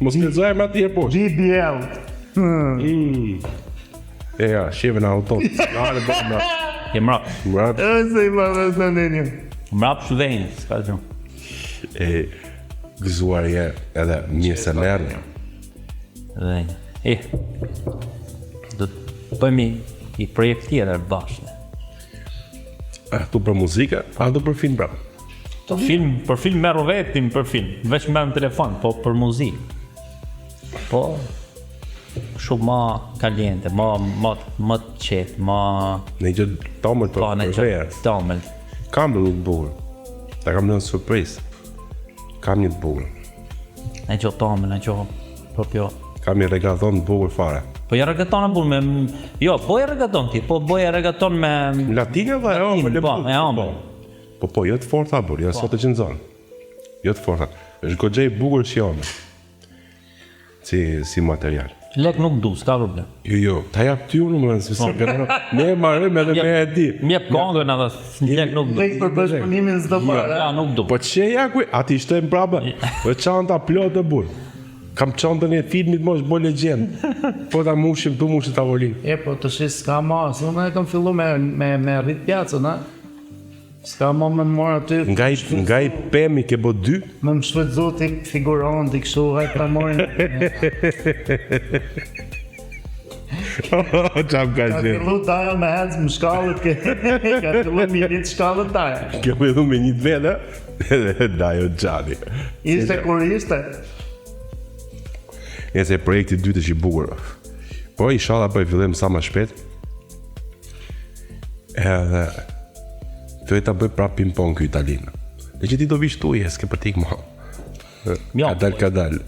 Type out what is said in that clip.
Mos lexoj më atje poshtë. BBL. E ja, sheve në auto. Hajde bëjmë. Je mrap. Mbrap. Ose i marrës në nenjë. Mrap shvejnë, s'ka gjë. E gëzuar je edhe mirë se merrni. Dhe do të bëjmë i projekt tjetër bashkë. A tu për muzikë, a tu për film prap? Për film merr vetim për film, veç merr në telefon, po për muzikë. Po shumë më kaliente, më të qetë, më Në gjë tomël po në për verë. tomel. Kam një të bukur. Ta kam në surprizë. Kam një të bukur. Në gjë tomel, në gjë proprio. Kam një reggaeton të bukur fare. Po ja reggaeton apo me jo, po ja reggaeton ti, po boja reggaeton me Latina dhe jo, me po, me ëmbël. Po, jo të forta bur, jo sot e qëndzon. Jo të forta. Është goxha i bukur që jone. Si material. Lek nuk du, s'ka problem. Jo, ta jap ty unë më nëse se gënë. Ne e marrëm edhe me e di. Më jep kongën edhe lek nuk du. Lek për bashkëpunimin s'do para. Ja, nuk du. Po që ja kuj, ati shtojmë prapë. Po çanta plot e bur. Kam çantën e filmit mosh bo legjend. Po ta mushim, tu mushim tavolinë. E po të shis s'ka mas, unë e kam fillu me rrit pjacën, a? S'ka ma me mora aty. Nga i pemi ke bo 2. Me më shfrytzu t'i figuron, t'i kështu, hajt ta morin. Çam ka Ka qenë. fillu taja me hecë më shkallët, ka fillu me rrit shkallët taja. Ke përdu me një të vetë, edhe dajo gjani. Ishte kur ishte. Nëse projekti dytë është i bukur. Po inshallah po e fillojmë sa më shpejt. Edhe filloj ta bëj prap ping pong ky italian. Dhe që ti do vish tu, s'ke për t'ik më. Jo. Ka dal.